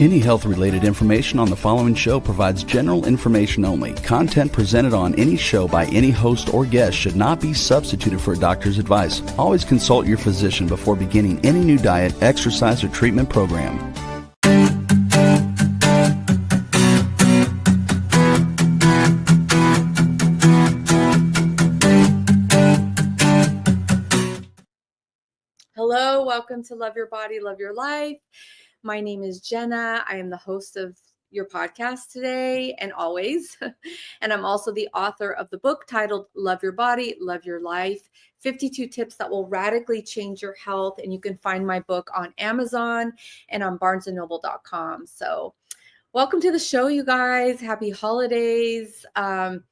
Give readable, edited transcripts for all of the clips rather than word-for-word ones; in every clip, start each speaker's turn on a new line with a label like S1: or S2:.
S1: Any health-related information on the following show provides general information only. Content presented on any show by any host or guest should not be substituted for a doctor's advice. Always consult your physician before beginning any new diet, exercise, or treatment program.
S2: Hello, welcome to Love Your Body, Love Your Life. My name is Jenna. I am the host of your podcast today and always. And I'm also the author of the book titled Love Your Body, Love Your Life, 52 Tips That Will Radically Change Your Health. And you can find my book on Amazon and on barnesandnoble.com. So welcome to the show, you guys. Happy holidays. To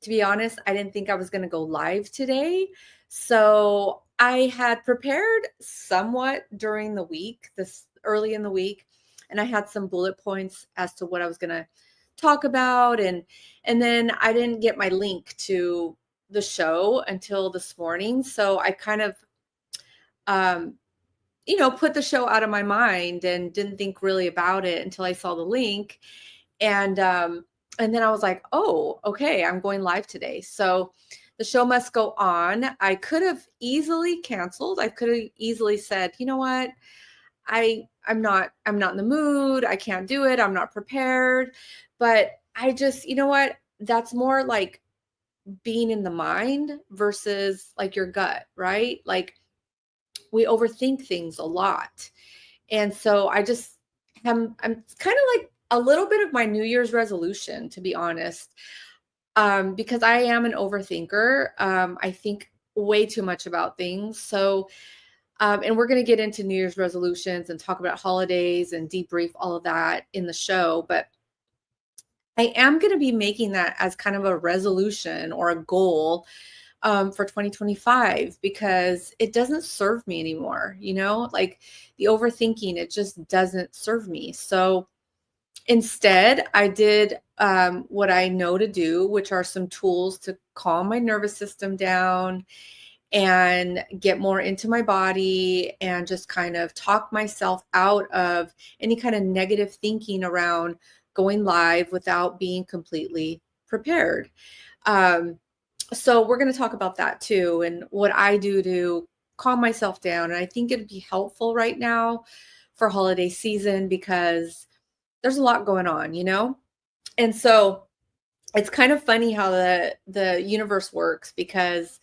S2: be honest, I didn't think I was going to go live today. So I had prepared somewhat during the week, early in the week, and I had some bullet points as to what I was going to talk about. And then I didn't get my link to the show until this morning. So I kind of, put the show out of my mind and didn't think really about it until I saw the link. And then I was like, oh, okay, I'm going live today. So the show must go on. I could have easily canceled. I could have easily said, you know what? I'm not in the mood. I can't do it. I'm not prepared. But I just, you know what? That's more like being in the mind versus like your gut, right? Like we overthink things a lot. And so I'm kind of like a little bit of my New Year's resolution, to be honest, because I am an overthinker. I think way too much about things. So and we're going to get into New Year's resolutions and talk about holidays and debrief all of that in the show. But I am going to be making that as kind of a resolution or a goal for 2025 because it doesn't serve me anymore. Like the overthinking, it just doesn't serve me. So instead, I did what I know to do, which are some tools to calm my nervous system down and get more into my body and just kind of talk myself out of any kind of negative thinking around going live without being completely prepared. So we're going to talk about that too and what I do to calm myself down. And I think it'd be helpful right now for holiday season because there's a lot going on, And so it's kind of funny how the universe works because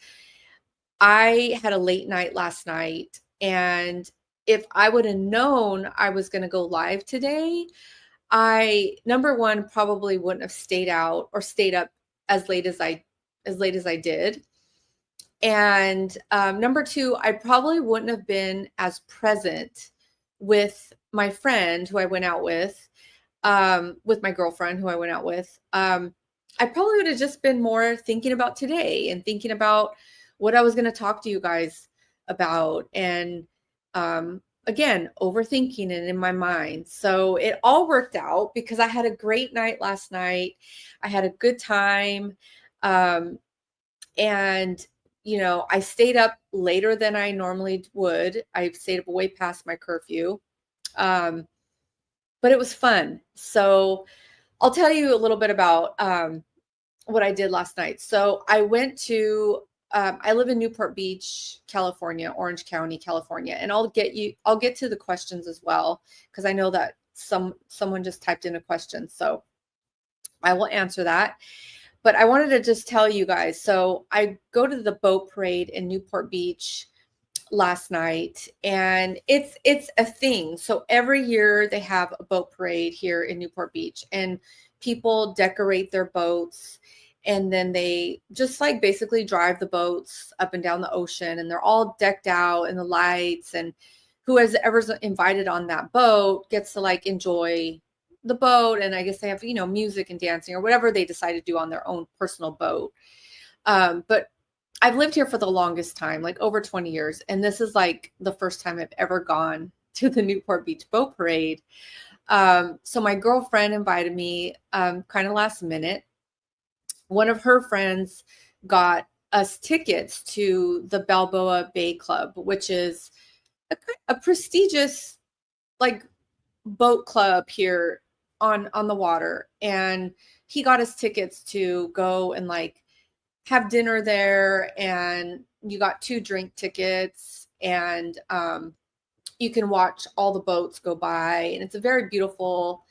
S2: I had a late night last night, and if I would have known I was going to go live today, number one, probably wouldn't have stayed out or stayed up as late as I did. And number two, I probably wouldn't have been as present with my friend who I went out with my girlfriend who I went out with. I probably would have just been more thinking about today and thinking about what I was going to talk to you guys about. And again, overthinking it in my mind. So it all worked out because I had a great night last night. I had a good time. And, I stayed up later than I normally would. I stayed up way past my curfew. But it was fun. So I'll tell you a little bit about what I did last night. So I went to I live in Newport Beach, California, Orange County, California, and I'll get to the questions as well because I know that someone just typed in a question, so I will answer that. But I wanted to just tell you guys. So I go to the boat parade in Newport Beach last night, and it's a thing. So every year they have a boat parade here in Newport Beach, and people decorate their boats. And then they just like basically drive the boats up and down the ocean, and they're all decked out in the lights, and whoever's invited on that boat gets to like enjoy the boat. And I guess they have, music and dancing or whatever they decide to do on their own personal boat. But I've lived here for the longest time, like over 20 years. And this is like the first time I've ever gone to the Newport Beach boat parade. So my girlfriend invited me kind of last minute. One of her friends got us tickets to the Balboa Bay Club, which is a prestigious, like boat club here on the water, and he got us tickets to go and like have dinner there, and you got 2 drink tickets, and you can watch all the boats go by, and it's a very beautiful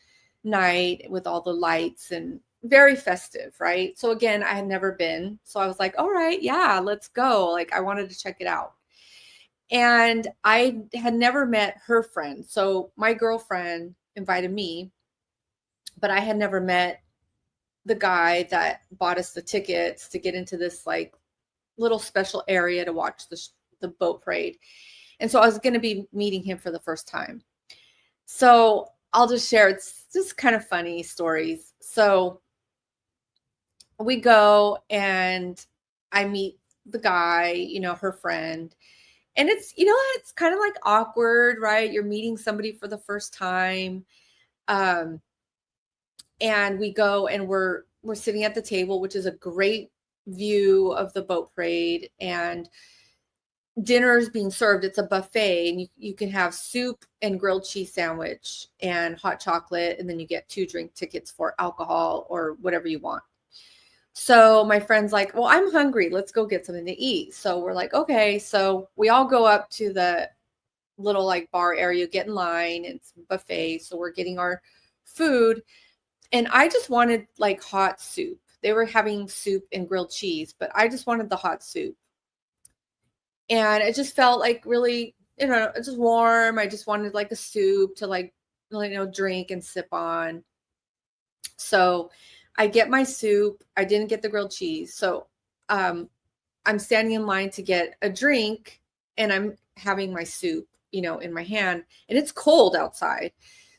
S2: night with all the lights and very festive, right? So again, I had never been, so I was like, all right, yeah, let's go. Like I wanted to check it out. And I had never met her friend. So my girlfriend invited me, but I had never met the guy that bought us the tickets to get into this like little special area to watch the boat parade. And so I was going to be meeting him for the first time. So I'll just share, it's just kind of funny stories. So we go and I meet the guy, you know, her friend. And it's, you know, it's kind of like awkward, right? You're meeting somebody for the first time. And we go and we're sitting at the table, which is a great view of the boat parade, and dinner's being served. It's a buffet, and you can have soup and grilled cheese sandwich and hot chocolate, and then you get 2 drink tickets for alcohol or whatever you want. So my friend's like, well, I'm hungry. Let's go get something to eat. So we're like, okay. So we all go up to the little like bar area, get in line. It's buffet. So we're getting our food. And I just wanted like hot soup. They were having soup and grilled cheese, but I just wanted the hot soup. And it just felt like really, you know, it's just warm. I just wanted like a soup to like, you know, drink and sip on. So I get my soup. I didn't get the grilled cheese. So I'm standing in line to get a drink, and I'm having my soup, you know, in my hand, and it's cold outside.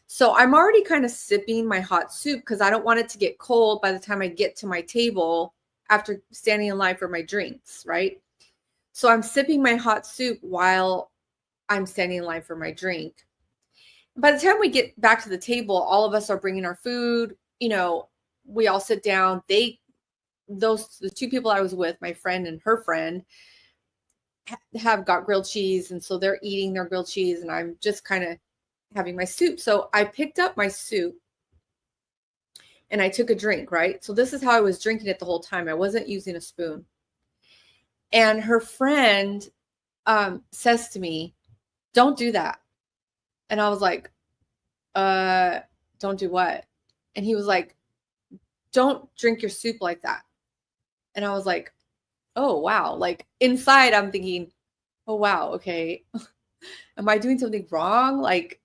S2: So I'm already kind of sipping my hot soup because I don't want it to get cold by the time I get to my table after standing in line for my drinks, right? So I'm sipping my hot soup while I'm standing in line for my drink. By the time we get back to the table, all of us are bringing our food, you know, we all sit down. The 2 people I was with, my friend and her friend, have got grilled cheese. And so they're eating their grilled cheese, and I'm just kind of having my soup. So I picked up my soup and I took a drink, right? So this is how I was drinking it the whole time. I wasn't using a spoon. And her friend says to me, don't do that. And I was like, don't do what? And he was like, don't drink your soup like that. And I was like, oh, wow. Like inside I'm thinking, oh, wow. Okay. Am I doing something wrong? Like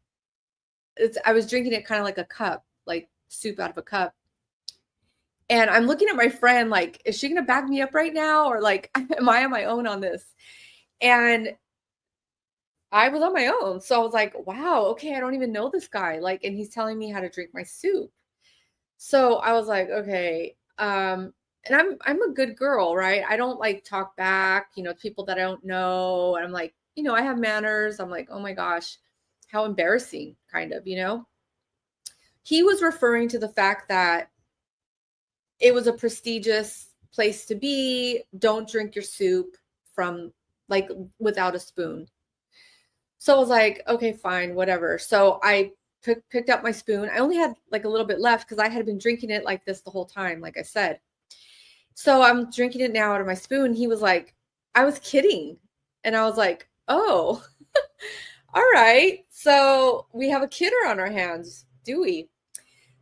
S2: I was drinking it kind of like a cup, like soup out of a cup. And I'm looking at my friend, like, is she going to back me up right now? Or like, am I on my own on this? And I was on my own. So I was like, wow, okay. I don't even know this guy. Like, and he's telling me how to drink my soup. So I was like, okay. And I'm a good girl, right? I don't like talk back, you know, people that I don't know. And I'm like, you know, I have manners. I'm like, oh my gosh, how embarrassing, kind of, you know. He was referring to the fact that it was a prestigious place to be. Don't drink your soup from like without a spoon. So I was like, okay, fine, whatever. So I picked up my spoon. I only had like a little bit left because I had been drinking it like this the whole time, like I said. So I'm drinking it now out of my spoon. He was like, I was kidding. And I was like, oh, all right. So we have a kidder on our hands, do we?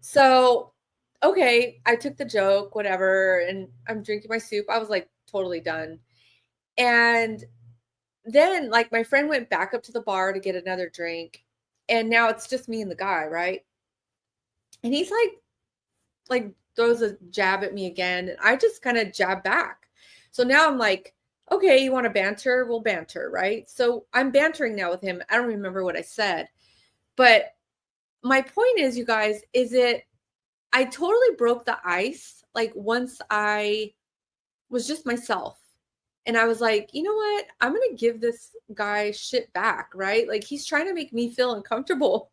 S2: So, okay, I took the joke, whatever. And I'm drinking my soup. I was like totally done. And then like my friend went back up to the bar to get another drink. And now it's just me and the guy, right? And he's like throws a jab at me again. And I just kind of jab back. So now I'm like, okay, you want to banter? We'll banter, right? So I'm bantering now with him. I don't remember what I said. But my point is, you guys, I totally broke the ice. Like once I was just myself. And I was like, you know what? I'm going to give this guy shit back, right? Like he's trying to make me feel uncomfortable.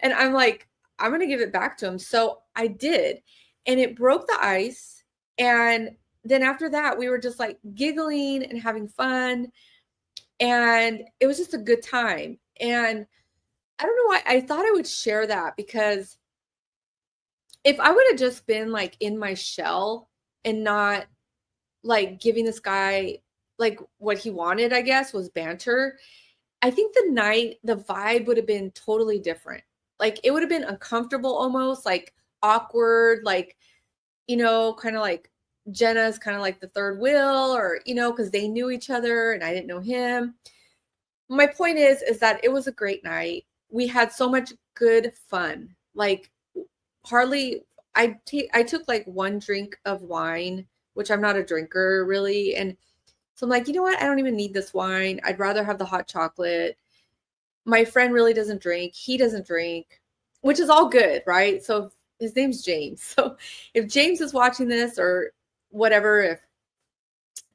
S2: And I'm like, I'm going to give it back to him. So I did. And it broke the ice. And then after that, we were just like giggling and having fun. And it was just a good time. And I don't know why I thought I would share that, because if I would have just been like in my shell and not like giving this guy like what he wanted, I guess, was banter, I think the vibe would have been totally different. Like it would have been uncomfortable, almost like awkward, like, kind of like Jenna's kind of like the third wheel, or, because they knew each other and I didn't know him. My point is that it was a great night. We had so much good fun. Like hardly, I took like one drink of wine, which I'm not a drinker really. And so I'm like, you know what? I don't even need this wine. I'd rather have the hot chocolate. My friend really doesn't drink. He doesn't drink, which is all good, right? So his name's James. So if James is watching this or whatever,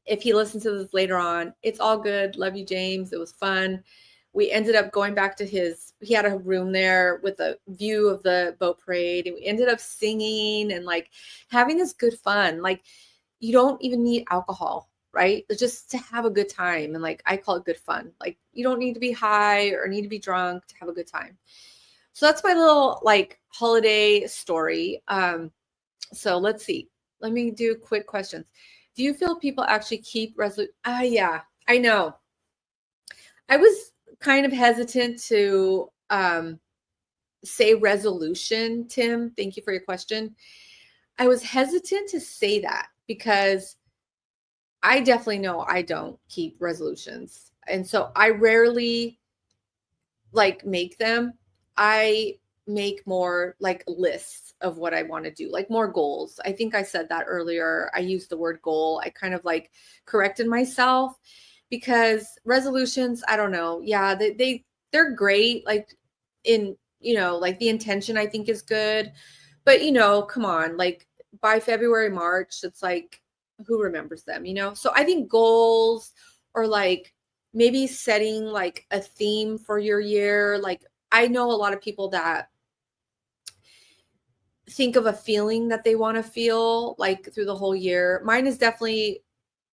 S2: if he listens to this later on, it's all good. Love you, James. It was fun. We ended up going back to he had a room there with a view of the boat parade. And we ended up singing and like having this good fun. Like you don't even need alcohol, right? It's just to have a good time. And like, I call it good fun. Like you don't need to be high or need to be drunk to have a good time. So that's my little like holiday story. So let's see. Let me do quick questions. Do you feel people actually keep resolution? Yeah, I know. I was kind of hesitant to say resolution, Tim. Thank you for your question. I was hesitant to say that because I definitely know I don't keep resolutions. And so I rarely like make them. I make more like lists of what I want to do, like more goals. I think I said that earlier. I used the word goal. I kind of like corrected myself because resolutions, I don't know. Yeah, they're great. Like in, like the intention I think is good. But come on, like by February, March, it's like who remembers them, So I think goals, or like maybe setting like a theme for your year. Like I know a lot of people that think of a feeling that they want to feel like through the whole year. Mine is definitely,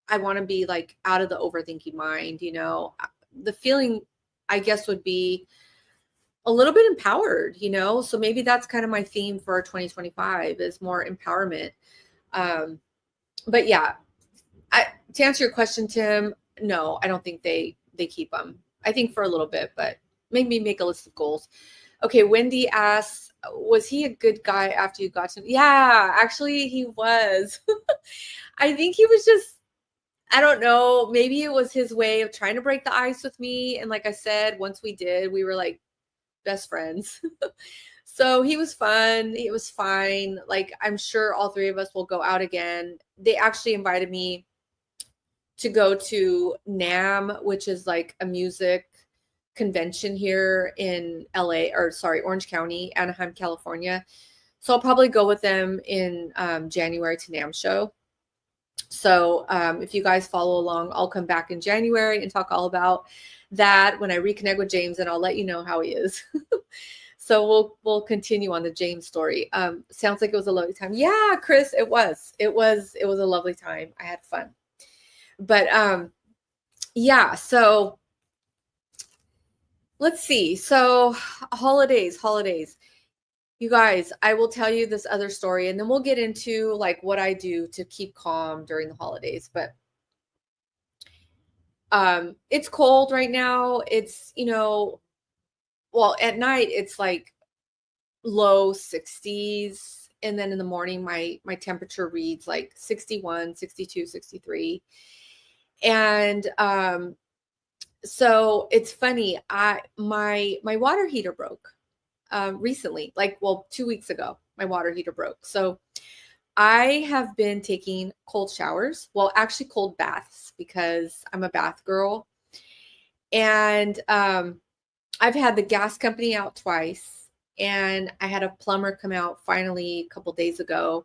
S2: I want to be like out of the overthinking mind, the feeling I guess would be a little bit empowered, so maybe that's kind of my theme for 2025 is more empowerment. But yeah, to answer your question, Tim, no, I don't think they keep them. I think for a little bit, but make me make a list of goals. Okay, Wendy asks, was he a good guy after you got to him? Yeah, actually he was. I think he was just, I don't know, maybe it was his way of trying to break the ice with me. And like I said, once we did, we were like best friends. So he was fun. It was fine. Like I'm sure all three of us will go out again. They actually invited me to go to NAMM, which is like a music convention here in Orange County, Anaheim, California. So I'll probably go with them in January to NAMM show. So if you guys follow along, I'll come back in January and talk all about that when I reconnect with James, and I'll let you know how he is. So we'll continue on the James story. Sounds like it was a lovely time. Yeah, Chris, it was a lovely time. I had fun. But yeah, so let's see. So holidays. You guys, I will tell you this other story and then we'll get into like what I do to keep calm during the holidays. But it's cold right now. It's, well, at night it's like low 60s. And then in the morning, my temperature reads like 61, 62, 63. And so it's funny. My water heater broke recently, 2 weeks ago, my water heater broke. So I have been taking cold showers. Well, actually cold baths because I'm a bath girl. And I've had the gas company out twice, and I had a plumber come out finally a couple days ago.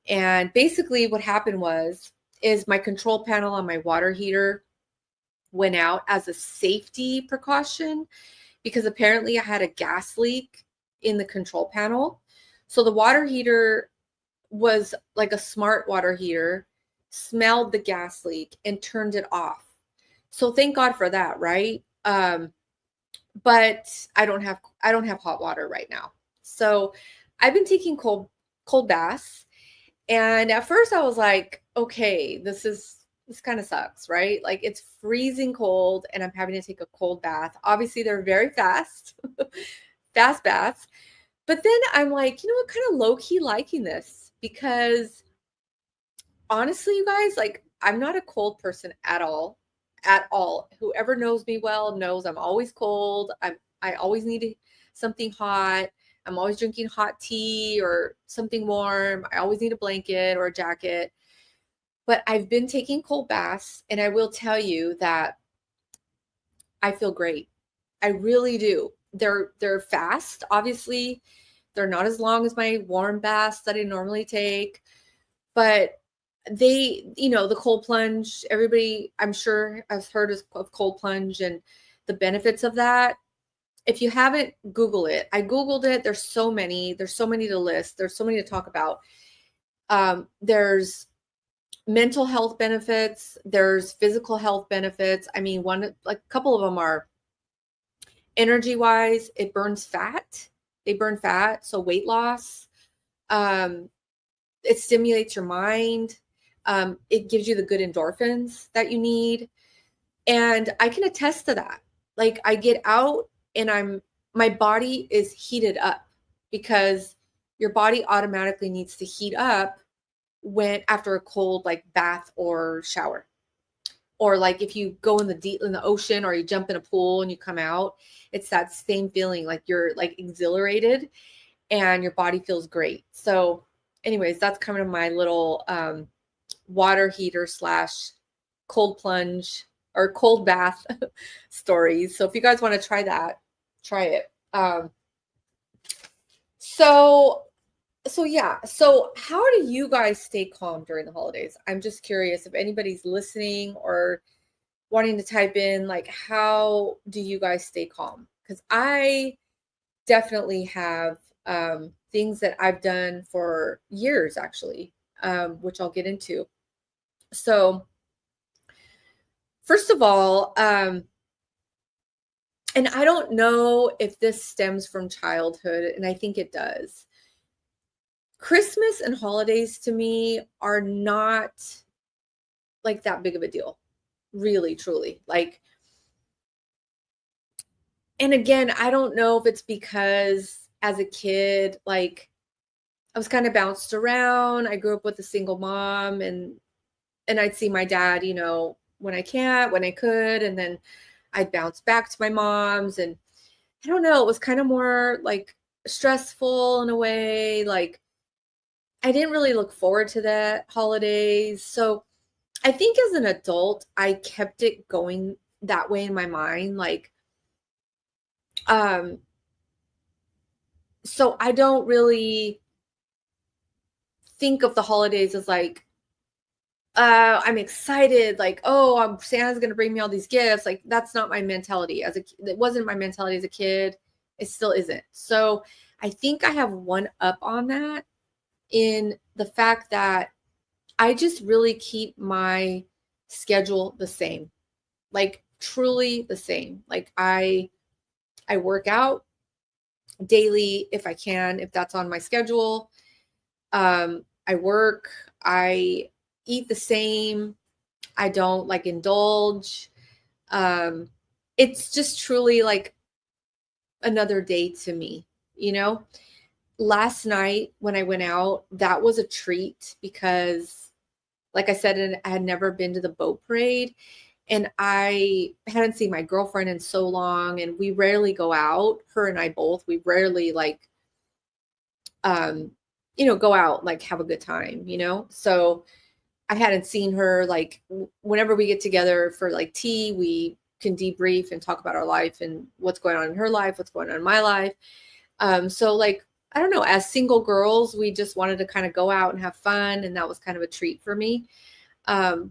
S2: And basically what happened is my control panel on my water heater went out as a safety precaution because apparently I had a gas leak in the control panel. So the water heater was like a smart water heater, smelled the gas leak and turned it off. So thank God for that, right? but I don't have hot water right now. So I've been taking cold baths. And at first I was like, okay, this kind of sucks, right? Like it's freezing cold and I'm having to take a cold bath. Obviously they're very fast, fast baths. But then I'm like, you know what, kind of low key liking this, because honestly, you guys, like I'm not a cold person at all. At all. Whoever knows me well knows I'm always cold. I always need something hot. I'm always drinking hot tea or something warm. I always need a blanket or a jacket. But I've been taking cold baths, and I will tell you that I feel great. I really do. They're fast, obviously. They're not as long as my warm baths that I normally take, but they, the cold plunge, everybody I'm sure has heard of cold plunge and the benefits of that. If you haven't, Google it. I Googled it. There's so many to list. There's so many to talk about. There's mental health benefits. There's physical health benefits. I mean, a couple of them are energy wise. It burns fat. They burn fat. So weight loss. It stimulates your mind. It gives you the good endorphins that you need. And I can attest to that. Like I get out and my body is heated up, because your body automatically needs to heat up after a cold like bath or shower. Or like if you go in the ocean, or you jump in a pool and you come out, it's that same feeling, like you're like exhilarated and your body feels great. So anyways, that's kind of my little water heater / cold plunge or cold bath stories. So if you guys want to try that, try it. So yeah. So how do you guys stay calm during the holidays? I'm just curious if anybody's listening or wanting to type in, like, how do you guys stay calm? Because I definitely have things that I've done for years, actually, which I'll get into. So first of all, and I don't know if this stems from childhood, and I think it does. Christmas and holidays to me are not like that big of a deal, really, truly. Like, and again, I don't know if it's because as a kid, like I was kind of bounced around. I grew up with a single mom, and I'd see my dad, when I could, and then I'd bounce back to my mom's, and I don't know, it was kind of more like stressful in a way. Like I didn't really look forward to the holidays. So I think as an adult, I kept it going that way in my mind. Like, so I don't really think of the holidays as like, I'm excited, like, oh, Santa's going to bring me all these gifts. Like, that's not my mentality. It wasn't my mentality as a kid. It still isn't. So I think I have one up on that, in the fact that I just really keep my schedule the same, like truly the same. Like I work out daily if I can, if that's on my schedule. I work, I eat the same. I don't like indulge. It's just truly like another day to me, Last night when I went out, that was a treat, because like I said, I had never been to the boat parade, and I hadn't seen my girlfriend in so long, and we rarely go out. Her and I both, we rarely like, go out, like have a good time, So I hadn't seen her. Like whenever we get together for like tea, we can debrief and talk about our life and what's going on in her life, what's going on in my life. So like, I don't know, as single girls, we just wanted to kind of go out and have fun. And that was kind of a treat for me. So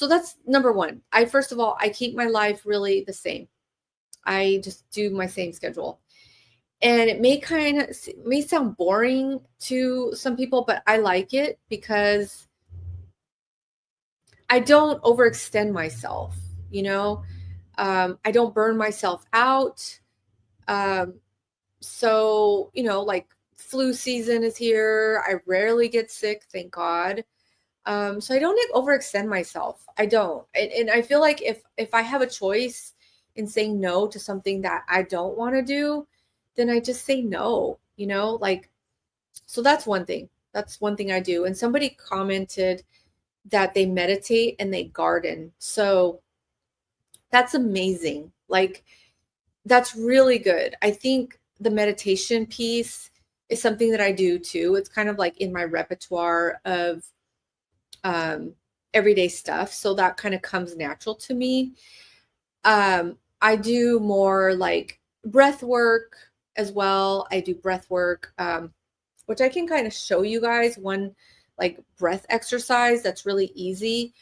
S2: that's number one. First of all, I keep my life really the same. I just do my same schedule. And it may sound boring to some people, but I like it because I don't overextend myself, I don't burn myself out. So, like flu season is here. I rarely get sick, thank God. So I don't overextend myself. I don't. And I feel like if I have a choice in saying no to something that I don't want to do, then I just say no, like, so that's one thing. That's one thing I do. And somebody commented that they meditate and they garden. So that's amazing. Like, that's really good. I think the meditation piece is something that I do too. It's kind of like in my repertoire of everyday stuff. So that kind of comes natural to me. I do more like breath work as well. I do breath work, which I can kind of show you guys one like breath exercise that's really easy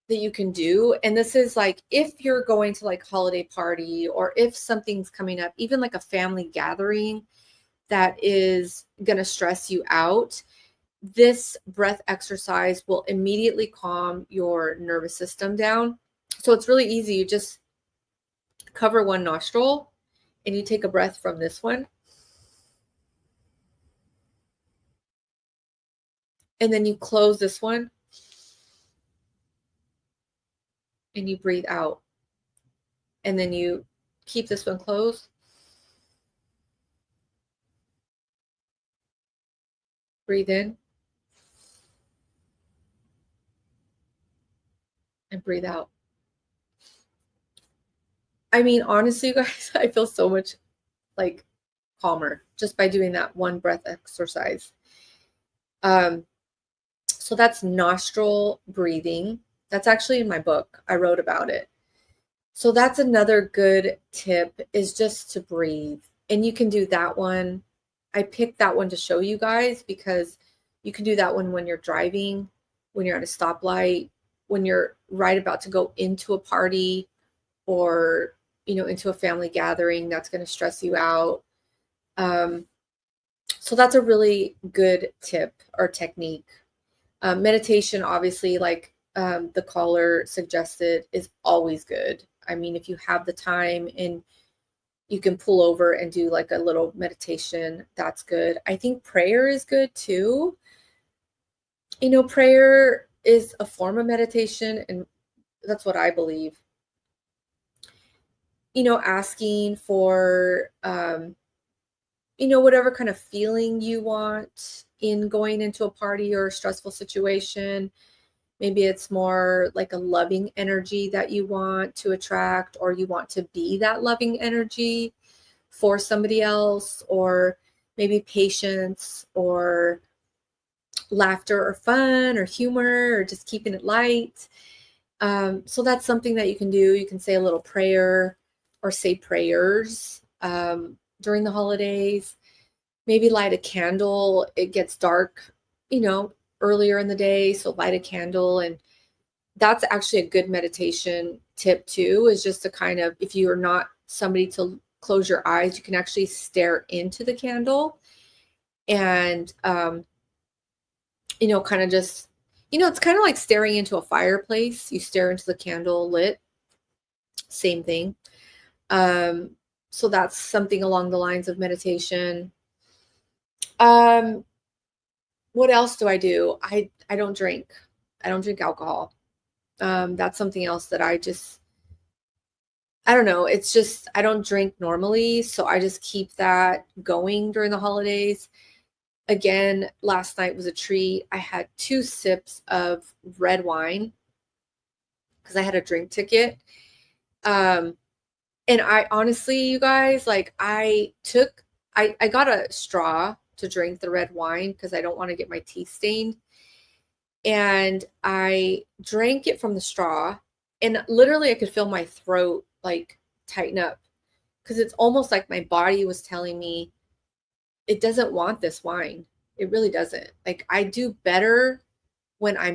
S2: that you can do. And this is like if you're going to like holiday party, or if something's coming up, even like a family gathering that is going to stress you out, this breath exercise will immediately calm your nervous system down. So it's really easy. You just cover one nostril and you take a breath from this one. And then you close this one and you breathe out. And then you keep this one closed. Breathe in. And breathe out. I mean, honestly, you guys, I feel so much like calmer just by doing that one breath exercise. So that's nostril breathing. That's actually in my book. I wrote about it. So that's another good tip, is just to breathe. And you can do that one. I picked that one to show you guys because you can do that one when you're driving, when you're at a stoplight, when you're right about to go into a party, or, into a family gathering that's going to stress you out. So that's a really good tip or technique. Meditation, obviously, like the caller suggested, is always good. I mean, if you have the time and you can pull over and do like a little meditation, that's good. I think prayer is good too. Prayer is a form of meditation, and that's what I believe. Asking for, whatever kind of feeling you want in going into a party or a stressful situation. Maybe it's more like a loving energy that you want to attract, or you want to be that loving energy for somebody else, or maybe patience, or laughter, or fun, or humor, or just keeping it light. So that's something that you can do. You can say a little prayer or say prayers during the holidays. Maybe light a candle. It gets dark, earlier in the day. So light a candle. And that's actually a good meditation tip too, is just to kind of, if you are not somebody to close your eyes, you can actually stare into the candle and, kind of just, it's kind of like staring into a fireplace. You stare into the candle lit, same thing. So that's something along the lines of meditation. What else do I do? I don't drink. I don't drink alcohol. That's something else that I don't know. It's just, I don't drink normally. So I just keep that going during the holidays. Again, last night was a treat. I had 2 sips of red wine because I had a drink ticket. And I honestly, you guys, like I got a straw to drink the red wine because I don't want to get my teeth stained. And I drank it from the straw, and literally I could feel my throat like tighten up, because it's almost like my body was telling me it doesn't want this wine. It really doesn't. Like, I do better when I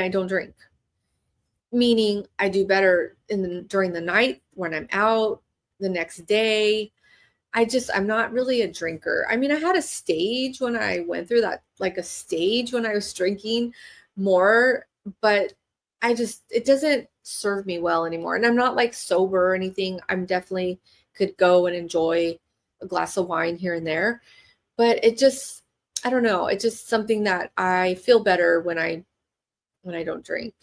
S2: don't drink. Meaning I do better during the night when I'm out, the next day. I'm not really a drinker. I mean, I had a stage when I went through that, like a stage when I was drinking more, but it serve me well anymore. And I'm not like sober or anything. I'm definitely could go and enjoy a glass of wine here and there, but it just, I don't know. It's just something that I feel better when I don't drink.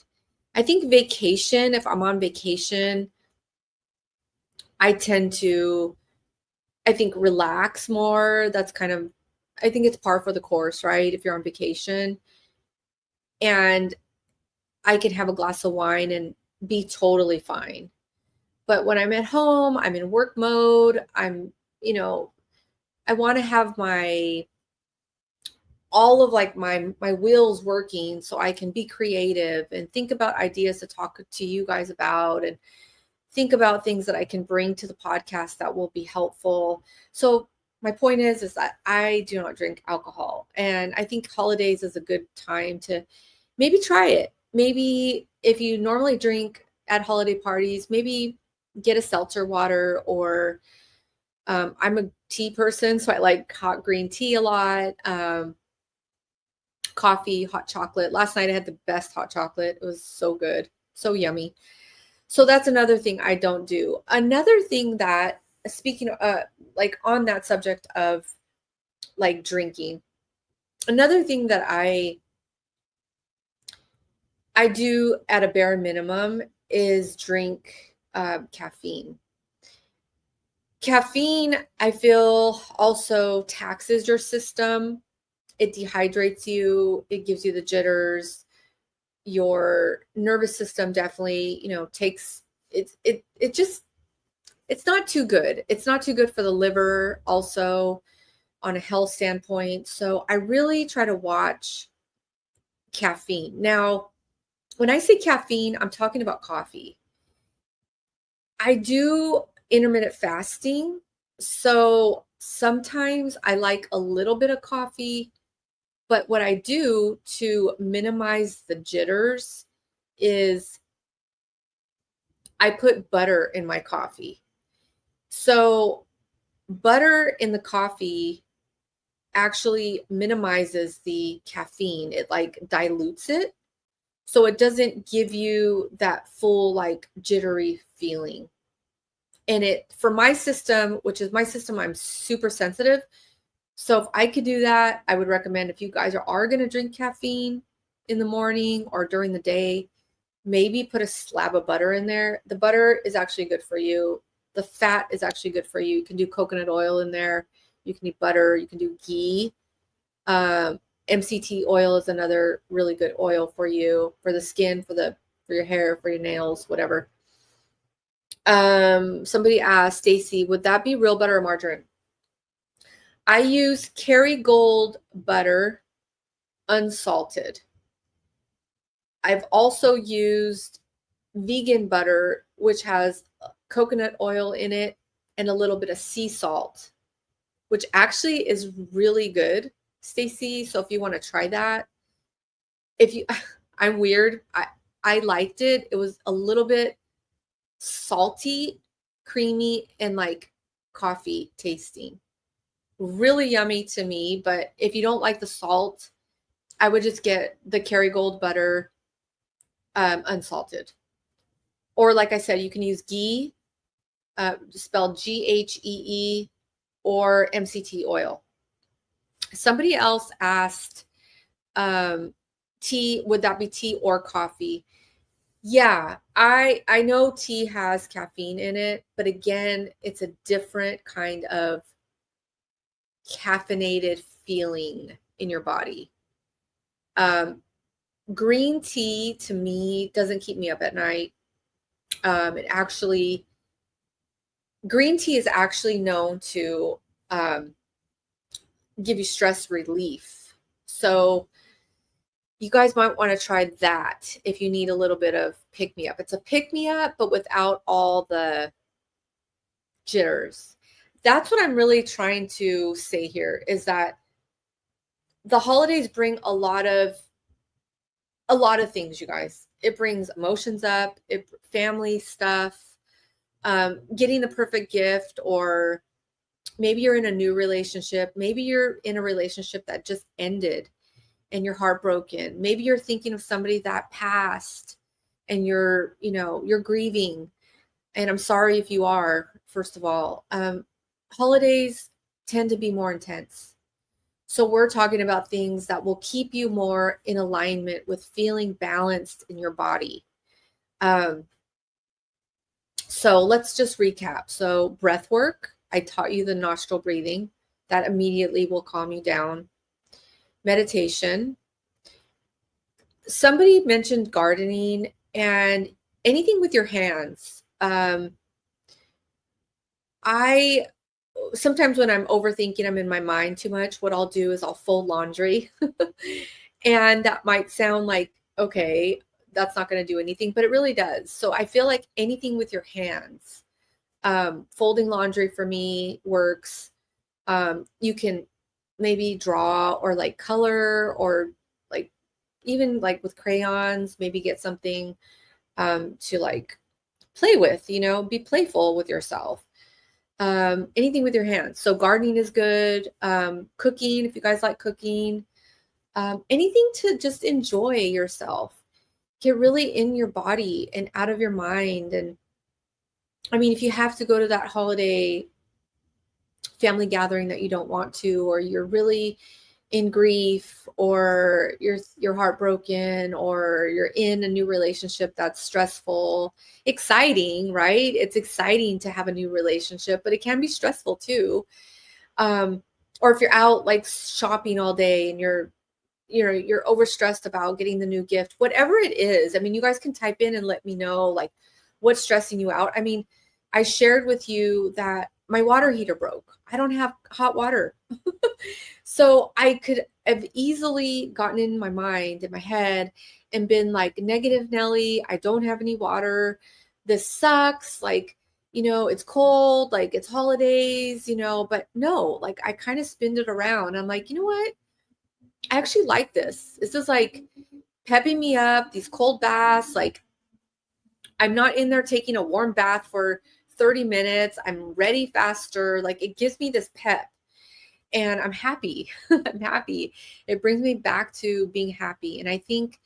S2: I think vacation, if I'm on vacation, I tend to, I think, relax more. That's kind of, I think it's par for the course, right? If you're on vacation, and I can have a glass of wine and be totally fine. But when I'm at home, I'm in work mode. I'm, I want to have all of like my wheels working so I can be creative and think about ideas to talk to you guys about, and think about things that I can bring to the podcast that will be helpful. So my point is that I do not drink alcohol, and I think holidays is a good time to maybe try it. Maybe if you normally drink at holiday parties, maybe get a seltzer water, or I'm a tea person, so I like hot green tea a lot. Coffee, hot chocolate. Last night I had the best hot chocolate. It was so good, so yummy. So that's another thing I don't do. Another thing that, speaking of, like on that subject of like drinking, another thing that I do at a bare minimum is drink caffeine. Caffeine, I feel, also taxes your system. It dehydrates you. It gives you the jitters. Your nervous system definitely, takes it just, it's not too good. It's not too good for the liver also on a health standpoint. So I really try to watch caffeine. Now, when I say caffeine, I'm talking about coffee. I do intermittent fasting. So sometimes I like a little bit of coffee, but what I do to minimize the jitters is I put butter in my coffee. So butter in the coffee actually minimizes the caffeine. It like dilutes it. So it doesn't give you that full like jittery feeling. And it, for my system, which is my system, I'm super sensitive. So if I could do that, I would recommend, if you guys are going to drink caffeine in the morning or during the day, maybe put a slab of butter in there. The butter is actually good for you. The fat is actually good for you. You can do coconut oil in there. You can do butter. You can do ghee. MCT oil is another really good oil for you, for the skin, for your hair, for your nails, whatever. Somebody asked, Stacy, would that be real butter or margarine? I use Kerrygold butter, unsalted. I've also used vegan butter, which has coconut oil in it and a little bit of sea salt, which actually is really good, Stacy. So if you want to try that, I'm weird. I liked it. It was a little bit salty, creamy, and like coffee tasting. Really yummy to me. But if you don't like the salt, I would just get the Kerrygold butter, unsalted. Or like I said, you can use ghee, spelled Ghee, or MCT oil. Somebody else asked, tea, would that be tea or coffee? Yeah, I know tea has caffeine in it, but again, it's a different kind of caffeinated feeling in your body. Green tea to me doesn't keep me up at night. Green tea is actually known to give you stress relief. So you guys might want to try that if you need a little bit of pick-me-up. It's a pick-me-up, but without all the jitters. That's what I'm really trying to say here, is that the holidays bring a lot of things, you guys. It brings emotions up, family stuff, getting the perfect gift, or maybe you're in a new relationship. Maybe you're in a relationship that just ended and you're heartbroken. Maybe you're thinking of somebody that passed and you're grieving, and I'm sorry if you are, first of all, holidays tend to be more intense. So we're talking about things that will keep you more in alignment with feeling balanced in your body. So let's just recap. So breath work, I taught you the nostril breathing. That immediately will calm you down. Meditation. Somebody mentioned gardening and anything with your hands. I sometimes when I'm overthinking, I'm in my mind too much. What I'll do is I'll fold laundry. And that might sound like, okay, that's not going to do anything, but it really does. So I feel like anything with your hands, folding laundry for me works. You can maybe draw or like color, or like even like with crayons, maybe get something to like play with, be playful with yourself. Anything with your hands. So gardening is good. Cooking, if you guys like cooking, anything to just enjoy yourself, get really in your body and out of your mind. And I mean, if you have to go to that holiday family gathering that you don't want to, or you're really in grief, or you're heartbroken, or you're in a new relationship that's stressful, exciting, right? It's exciting to have a new relationship, but it can be stressful too. Or if you're out like shopping all day and you're overstressed about getting the new gift, whatever it is. I mean, you guys can type in and let me know like what's stressing you out. I mean, I shared with you that my water heater broke. I don't have hot water. So I could have easily gotten in my mind, in my head, and been like, negative Nelly, I don't have any water. This sucks. Like, it's cold, like it's holidays, but no, like I kind of spinned it around. I'm like, you know what? I actually like this. This is like pepping me up, these cold baths. Like I'm not in there taking a warm bath for 30 minutes. I'm ready faster. Like it gives me this pep and I'm happy. I'm happy. It brings me back to being happy. And I think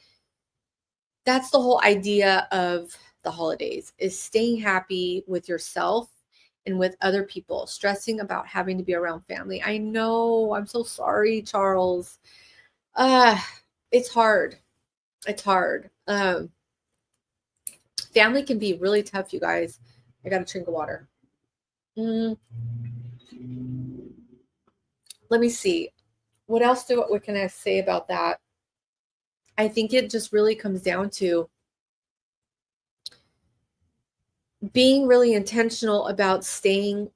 S2: that's the whole idea of the holidays, is staying happy with yourself and with other people, stressing about having to be around family. I know, I'm so sorry, Charles. It's hard. It's hard. Family can be really tough, you guys. I got a drink of water. Let me see. What can I say about that? I think it just really comes down to being really intentional about staying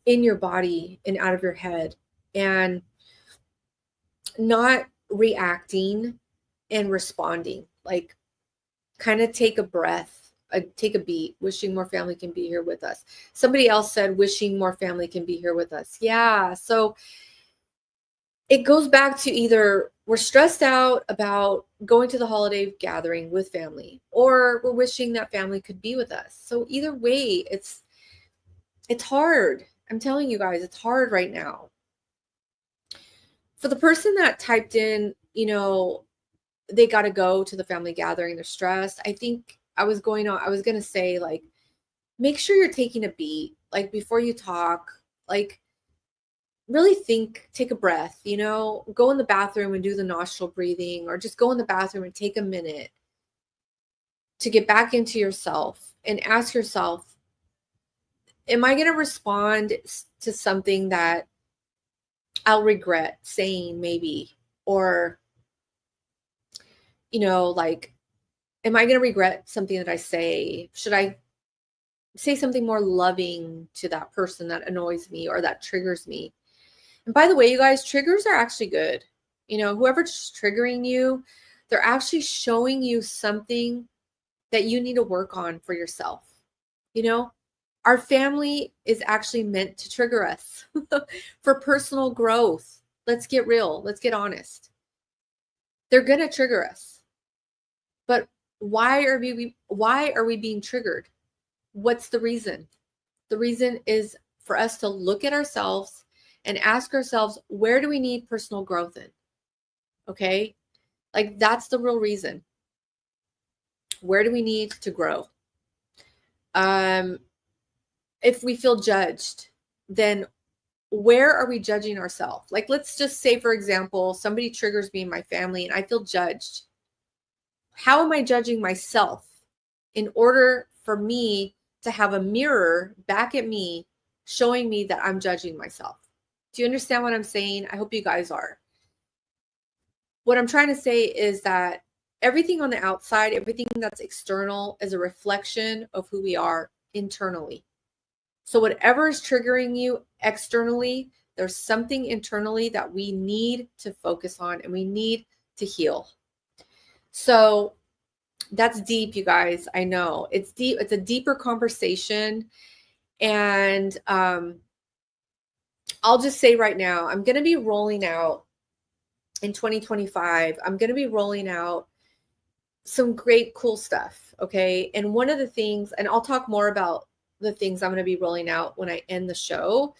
S2: in your body and out of your head, and not reacting and responding. Like kind of take a breath, take a beat. Wishing more family can be here with us. Somebody else said wishing more family can be here with us. Yeah. So it goes back to either we're stressed out about going to the holiday gathering with family, or we're wishing that family could be with us. So either way, it's hard. I'm telling you guys, it's hard right now. For the person that typed in, they got to go to the family gathering, they're stressed. I think I was going to say, like, make sure you're taking a beat, like before you talk, like really think, take a breath, go in the bathroom and do the nostril breathing, or just go in the bathroom and take a minute to get back into yourself and ask yourself, am I going to respond to something that I'll regret saying maybe? Or, like, am I going to regret something that I say? Should I say something more loving to that person that annoys me or that triggers me? And by the way, you guys, triggers are actually good. Whoever's triggering you, they're actually showing you something that you need to work on for yourself. Our family is actually meant to trigger us for personal growth. Let's get real. Let's get honest. They're going to trigger us. But why are we being triggered? What's the reason? The reason is for us to look at ourselves and ask ourselves, where do we need personal growth in? Okay? Like that's the real reason. Where do we need to grow? If we feel judged, then where are we judging ourselves? Like, let's just say, for example, somebody triggers me in my family and I feel judged. How am I judging myself in order for me to have a mirror back at me showing me that I'm judging myself? Do you understand what I'm saying? I hope you guys are. What I'm trying to say is that everything on the outside, everything that's external, is a reflection of who we are internally. So whatever is triggering you externally, there's something internally that we need to focus on and we need to heal. So that's deep, you guys. I know it's deep. It's a deeper conversation. And I'll just say right now, I'm going to be rolling out in 2025. I'm going to be rolling out some great, cool stuff. Okay. And one of the things, and I'll talk more about the things I'm going to be rolling out when I end the show,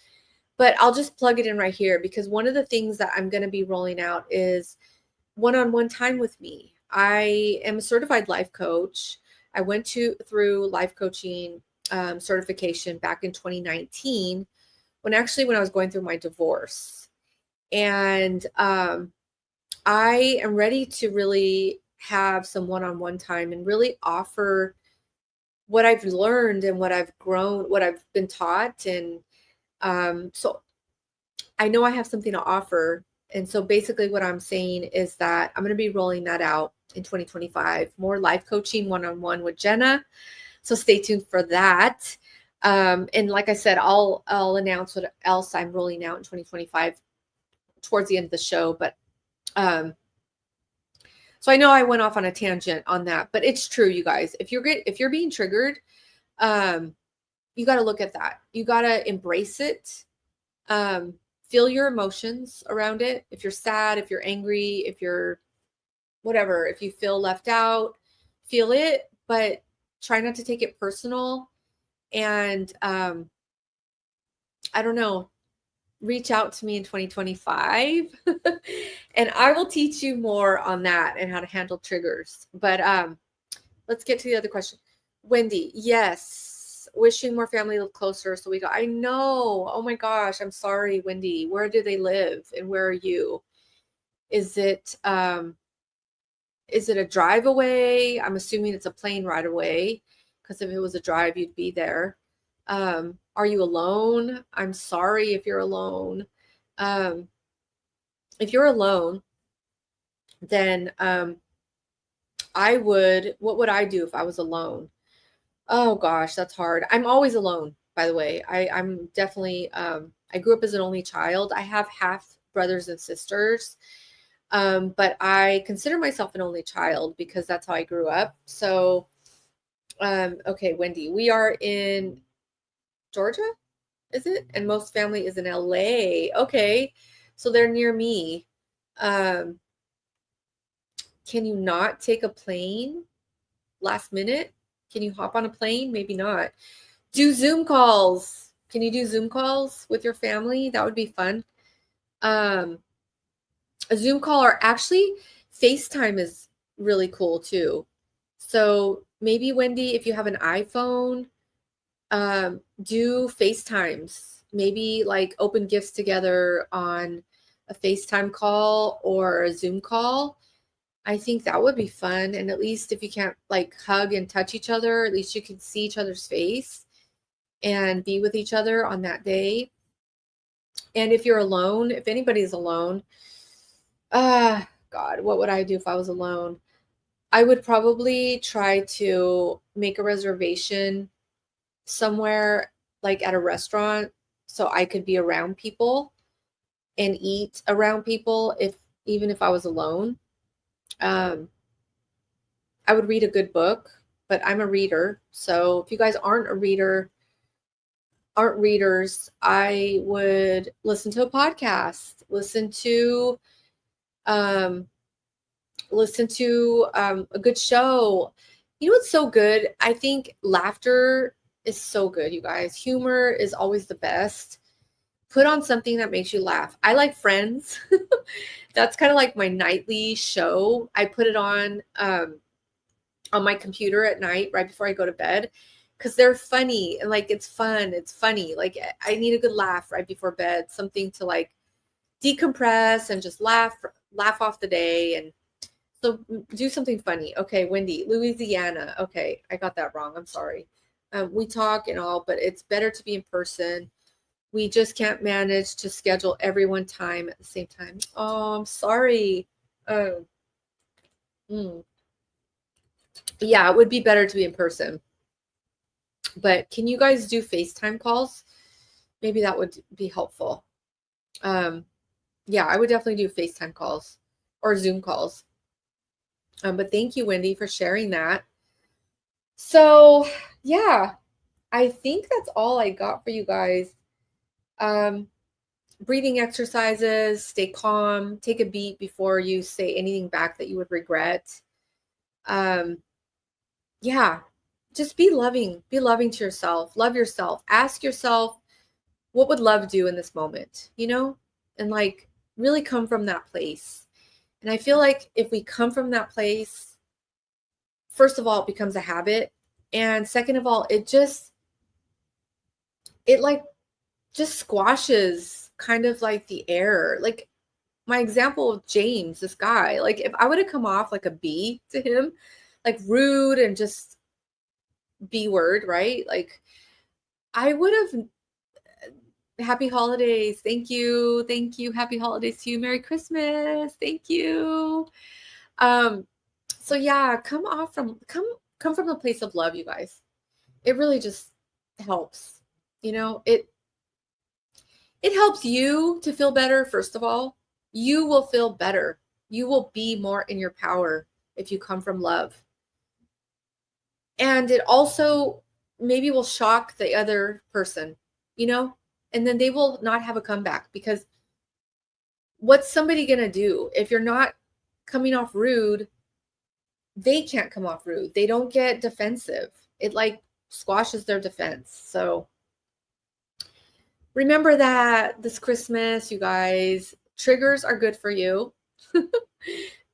S2: but I'll just plug it in right here, because one of the things that I'm going to be rolling out is one-on-one time with me. I am a certified life coach. I went through life coaching certification back in 2019 when I was going through my divorce. And I am ready to really have some one-on-one time and really offer what I've learned and what I've grown, what I've been taught. And so I know I have something to offer. And so basically what I'm saying is that I'm going to be rolling that out in 2025, more life coaching one-on-one with Jenna. So stay tuned for that. And like I said, I'll announce what else I'm rolling out in 2025 towards the end of the show. But so I know I went off on a tangent on that, but it's true, you guys. If you're being triggered, you got to look at that. You got to embrace it. Feel your emotions around it. If you're sad, if you're angry, if you're whatever, if you feel left out, feel it, but try not to take it personal. And I don't know, reach out to me in 2025 and I will teach you more on that and how to handle triggers. But let's get to the other question. Wendy, yes, wishing more family lived closer. So I know. Oh my gosh, I'm sorry, Wendy. Where do they live and where are you? Is it a drive away? I'm assuming it's a plane ride away, because if it was a drive, you'd be there. Are you alone? I'm sorry if you're alone. If you're alone, then what would I do if I was alone? Oh gosh, that's hard. I'm always alone, by the way. I'm definitely, I grew up as an only child. I have half brothers and sisters, but I consider myself an only child because that's how I grew up. So, okay, Wendy, we are in Georgia, is it? And most family is in LA. Okay. So they're near me. Can you not take a plane last minute? Can you hop on a plane? Maybe not. Do Zoom calls. Can you do Zoom calls with your family? That would be fun. A Zoom call, or actually FaceTime is really cool too. So maybe, Wendy, if you have an iPhone, do FaceTimes, maybe like open gifts together on a FaceTime call or a Zoom call. I think that would be fun. And at least if you can't like hug and touch each other, at least you can see each other's face and be with each other on that day. And if you're alone, if anybody's alone, God, what would I do if I was alone? I would probably try to make a reservation somewhere like at a restaurant so I could be around people and eat around people even if I was alone. I would read a good book, but I'm a reader. So if you guys aren't readers, I would listen to a podcast, listen to a good show. You know what's so good? I think laughter is so good, you guys. Humor is always the best. Put on something that makes you laugh. I like Friends. That's kind of like my nightly show. I put it on on my computer at night right before I go to bed, because they're funny and like it's fun. It's funny. Like I need a good laugh right before bed, something to like decompress and just laugh off the day. And so do something funny. Okay, Wendy, Louisiana. Okay, I got that wrong. I'm sorry. We talk and all, but it's better to be in person. We just can't manage to schedule everyone time at the same time. Oh, I'm sorry. Oh. Yeah, it would be better to be in person. But can you guys do FaceTime calls? Maybe that would be helpful. Yeah, I would definitely do FaceTime calls or Zoom calls. But thank you, Wendy, for sharing that. So yeah, I think that's all I got for you guys. Breathing exercises, stay calm, take a beat before you say anything back that you would regret. Yeah, just be loving to yourself, love yourself, ask yourself, what would love do in this moment, and like really come from that place. And I feel like if we come from that place, first of all, it becomes a habit. And second of all, it just squashes kind of like the air. Like my example of James, this guy, like if I would have come off like a B to him, like rude and just B word, right? Like I would have, happy holidays. Thank you. Thank you. Happy holidays to you. Merry Christmas. Thank you. So yeah, come from a place of love, you guys. It really just helps. It helps you to feel better. First of all, you will feel better. You will be more in your power if you come from love. And it also maybe will shock the other person, and then they will not have a comeback, because what's somebody going to do if you're not coming off rude? They can't come off rude. They don't get defensive. It like squashes their defense. So remember that this Christmas, you guys, triggers are good for you.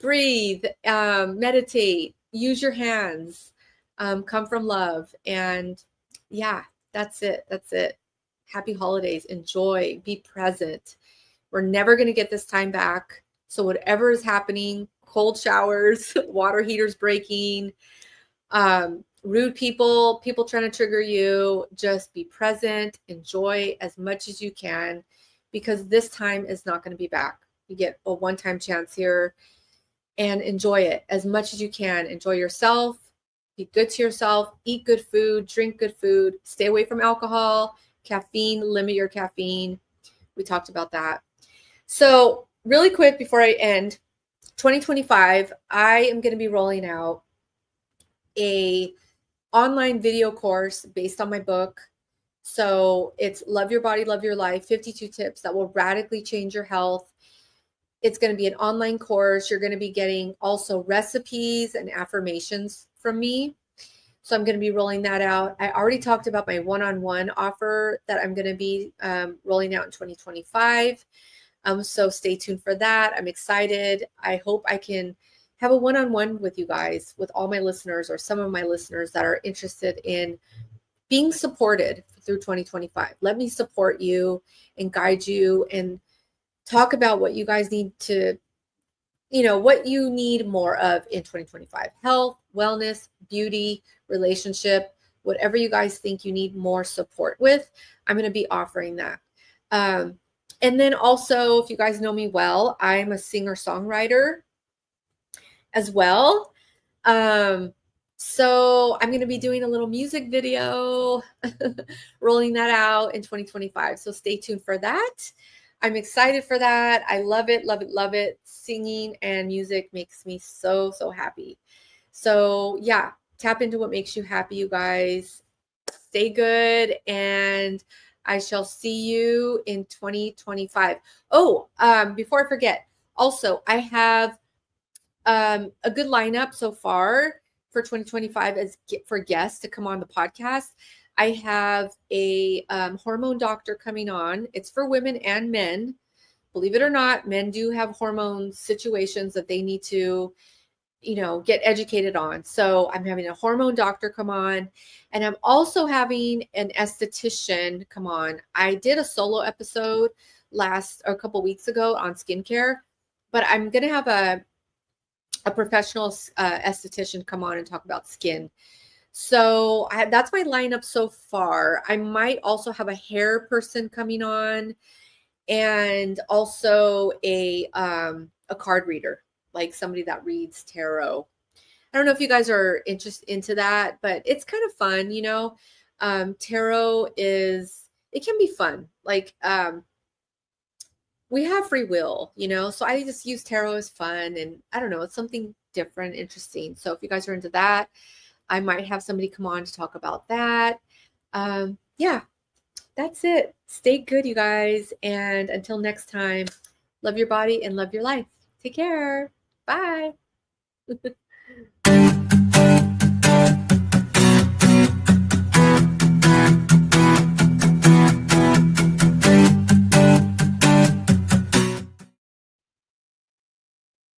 S2: Breathe, meditate, use your hands, come from love. And yeah, that's it. That's it. Happy holidays. Enjoy. Be present. We're never going to get this time back. So whatever is happening, cold showers, water heaters breaking, rude people trying to trigger you, just be present, enjoy as much as you can, because this time is not going to be back. You get a one-time chance here, and enjoy it as much as you can. Enjoy yourself, be good to yourself, eat good food, drink good food, stay away from alcohol, caffeine, limit your caffeine. We talked about that. So really quick before I end, 2025, I am going to be rolling out a online video course based on my book. So it's Love Your Body, Love Your Life, 52 tips that will radically change your health. It's going to be an online course. You're going to be getting also recipes and affirmations from me. So I'm going to be rolling that out. I already talked about my one-on-one offer that I'm going to be rolling out in 2025. So stay tuned for that. I'm excited. I hope I can have a one-on-one with you guys, with all my listeners or some of my listeners that are interested in being supported through 2025. Let me support you and guide you and talk about what you guys need to, what you need more of in 2025. Health, wellness, beauty, relationship, whatever you guys think you need more support with, I'm going to be offering that. And then also, if you guys know me well, I'm a singer-songwriter as well. So I'm going to be doing a little music video, rolling that out in 2025. So stay tuned for that. I'm excited for that. I love it, love it, love it. Singing and music makes me so, so happy. So yeah, tap into what makes you happy, you guys. Stay good, and I shall see you in 2025. Oh, before I forget, also, I have a good lineup so far for 2025 as for guests to come on the podcast. I have a hormone doctor coming on. It's for women and men. Believe it or not, men do have hormone situations that they need to, get educated on. So I'm having a hormone doctor come on, and I'm also having an esthetician come on. I did a solo episode a couple weeks ago on skincare, but I'm going to have a professional esthetician come on and talk about skin. So that's my lineup so far. I might also have a hair person coming on, and also a card reader, like somebody that reads tarot. I don't know if you guys are interested into that, but it's kind of fun, tarot it can be fun. Like, we have free will, so I just use tarot as fun, and I don't know, it's something different, interesting. So if you guys are into that, I might have somebody come on to talk about that. Yeah, that's it. Stay good, you guys. And until next time, love your body and love your life. Take care. Bye.